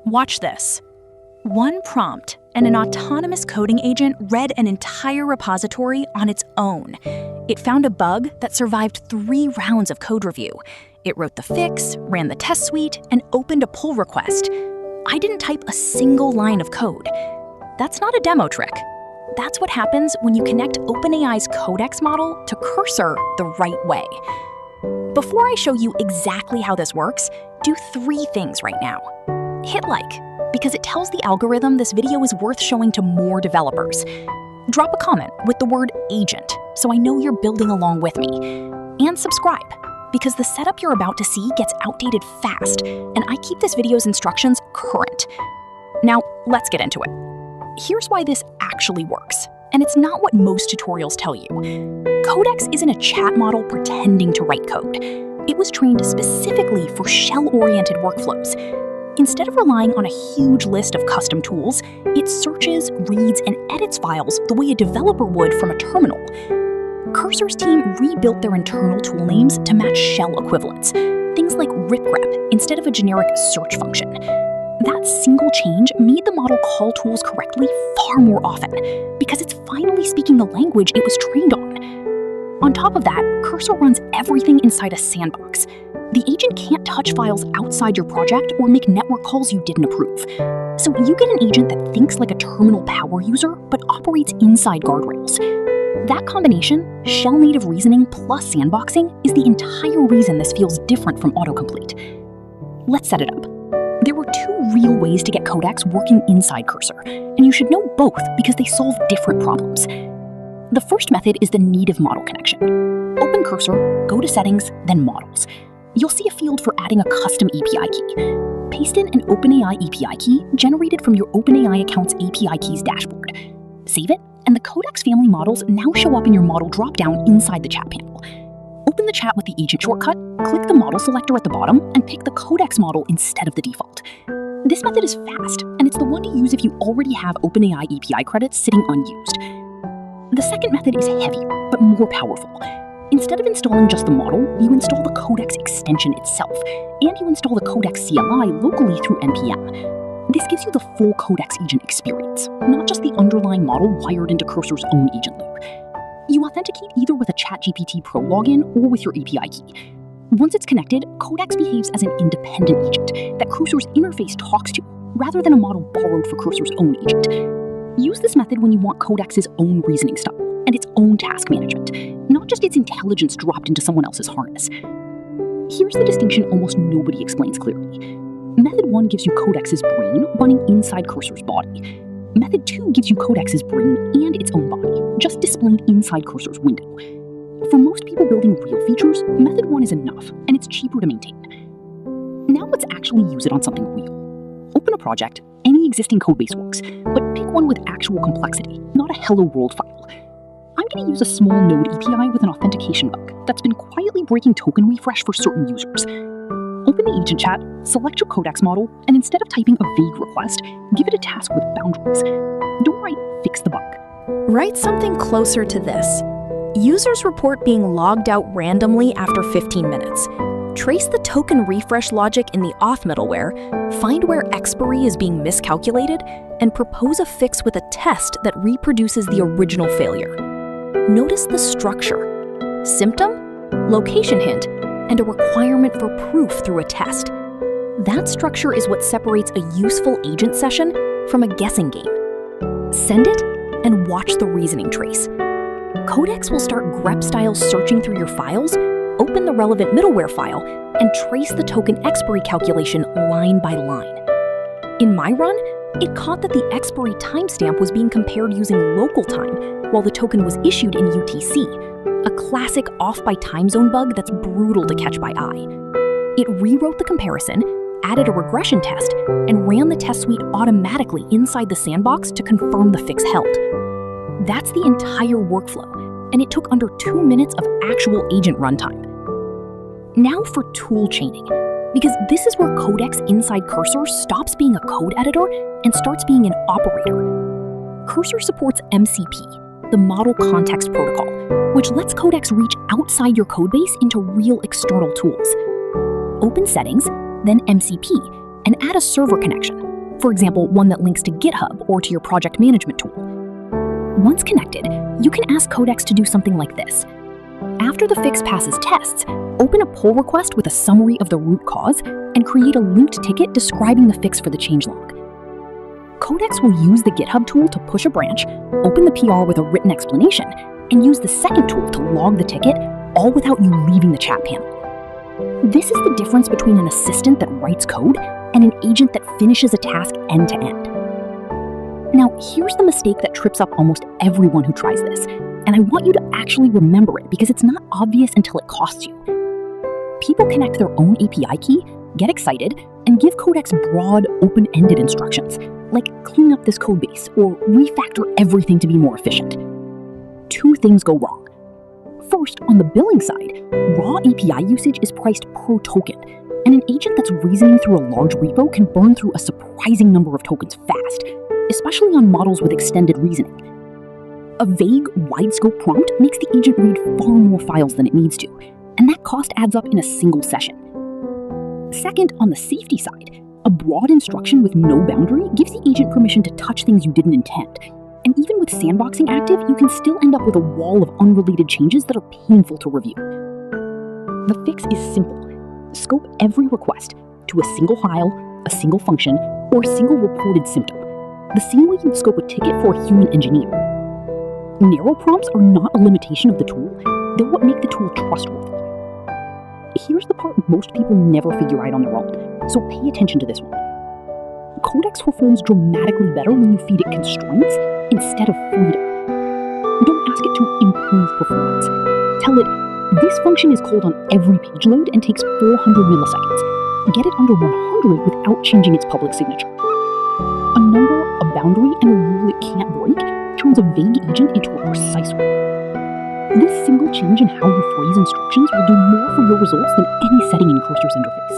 Watch this. One prompt, and an autonomous coding agent read an entire repository on its own. It found a bug that survived 3 rounds of code review. It wrote the fix, ran the test suite, and opened a pull request. I didn't type a single line of code. That's not a demo trick. That's what happens when you connect OpenAI's Codex model to Cursor the right way. Before I show you exactly how this works, do 3 things right now. Hit like, because it tells the algorithm this video is worth showing to more developers. Drop a comment with the word agent, so I know you're building along with me. And subscribe, because the setup you're about to see gets outdated fast, and I keep this video's instructions current. Now, let's get into it. Here's why this actually works, and it's not what most tutorials tell you. Codex isn't a chat model pretending to write code. It was trained specifically for shell-oriented workflows. Instead of relying on a huge list of custom tools, it searches, reads, and edits files the way a developer would from a terminal. Cursor's team rebuilt their internal tool names to match shell equivalents, things like ripgrep instead of a generic search function. That single change made the model call tools correctly far more often, because it's finally speaking the language it was trained on. On top of that, Cursor runs everything inside a sandbox. The agent can't touch files outside your project or make network calls you didn't approve. So you get an agent that thinks like a terminal power user, but operates inside guardrails. That combination, shell-native reasoning plus sandboxing, is the entire reason this feels different from autocomplete. Let's set it up. There were 2 real ways to get Codex working inside Cursor, and you should know both because they solve different problems. The first method is the native model connection. Open Cursor, go to Settings, then Models. You'll see a field for adding a custom API key. Paste in an OpenAI API key generated from your OpenAI account's API keys dashboard. Save it, and the Codex family models now show up in your model dropdown inside the chat panel. Open the chat with the agent shortcut, click the model selector at the bottom, and pick the Codex model instead of the default. This method is fast, and it's the one to use if you already have OpenAI API credits sitting unused. The second method is heavier, but more powerful. Instead of installing just the model, you install the Codex extension itself, and you install the Codex CLI locally through NPM. This gives you the full Codex agent experience, not just the underlying model wired into Cursor's own agent loop. You authenticate either with a ChatGPT Pro login or with your API key. Once it's connected, Codex behaves as an independent agent that Cursor's interface talks to, rather than a model borrowed for Cursor's own agent. Use this method when you want Codex's own reasoning style and its own task management, not just its intelligence dropped into someone else's harness. Here's the distinction almost nobody explains clearly. Method 1 gives you Codex's brain running inside Cursor's body. Method 2 gives you Codex's brain and its own body, just displayed inside Cursor's window. For most people building real features, Method 1 is enough, and it's cheaper to maintain. Now let's actually use it on something real. Open a project, any existing codebase works, but pick one with actual complexity, not a hello world file. I'm going to use a small node API with an authentication bug that's been quietly breaking token refresh for certain users. Open the agent chat, select your Codex model, and instead of typing a vague request, give it a task with boundaries. Don't write fix the bug. Write something closer to this. Users report being logged out randomly after 15 minutes. Trace the token refresh logic in the auth middleware, find where expiry is being miscalculated, and propose a fix with a test that reproduces the original failure. Notice the structure: symptom, location hint, and a requirement for proof through a test. That structure is what separates a useful agent session from a guessing game. Send it and watch the reasoning trace. Codex will start grep-style searching through your files, open the relevant middleware file, and trace the token expiry calculation line by line. In my run, it caught that the expiry timestamp was being compared using local time, while the token was issued in UTC, a classic off-by-time zone bug that's brutal to catch by eye. It rewrote the comparison, added a regression test, and ran the test suite automatically inside the sandbox to confirm the fix held. That's the entire workflow, and it took under 2 minutes of actual agent runtime. Now for tool chaining, because this is where Codex inside Cursor stops being a code editor and starts being an operator. Cursor supports MCP, the Model Context Protocol, which lets Codex reach outside your codebase into real external tools. Open Settings, then MCP, and add a server connection. For example, one that links to GitHub or to your project management tool. Once connected, you can ask Codex to do something like this. After the fix passes tests, open a pull request with a summary of the root cause and create a linked ticket describing the fix for the changelog. Codex will use the GitHub tool to push a branch, open the PR with a written explanation, and use the second tool to log the ticket, all without you leaving the chat panel. This is the difference between an assistant that writes code and an agent that finishes a task end to end. Now, here's the mistake that trips up almost everyone who tries this, and I want you to actually remember it because it's not obvious until it costs you. People connect their own API key, get excited, and give Codex broad, open-ended instructions, like clean up this code base or refactor everything to be more efficient. Two things go wrong. First, on the billing side, raw API usage is priced per token, and an agent that's reasoning through a large repo can burn through a surprising number of tokens fast, especially on models with extended reasoning. A vague, wide-scope prompt makes the agent read far more files than it needs to, and that cost adds up in a single session. Second, on the safety side, a broad instruction with no boundary gives the agent permission to touch things you didn't intend. And even with sandboxing active, you can still end up with a wall of unrelated changes that are painful to review. The fix is simple. Scope every request to a single file, a single function, or a single reported symptom, the same way you'd scope a ticket for a human engineer. Narrow prompts are not a limitation of the tool, they're what make the tool trustworthy. Here's the part most people never figure out on their own, so pay attention to this one. Codex performs dramatically better when you feed it constraints instead of freedom. Don't ask it to improve performance. Tell it, this function is called on every page load and takes 400 milliseconds. Get it under 100 without changing its public signature. A number, a boundary, and a rule it can't break turns a vague agent into a precise one. This single change in how you phrase instructions will do more for your results than any setting in Cursor's interface.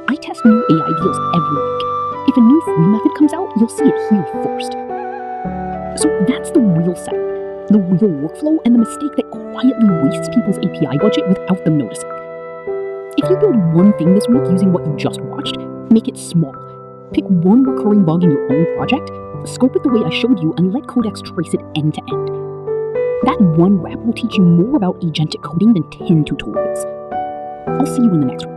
I test new AI deals every week. If a new free method comes out, you'll see it here first. So that's the real setup, the real workflow, and the mistake that quietly wastes people's API budget without them noticing. If you build one thing this week using what you just watched, make it small. Pick one recurring bug in your own project, scope it the way I showed you, and let Codex trace it end to end. That one rep will teach you more about agentic coding than 10 tutorials. I'll see you in the next one.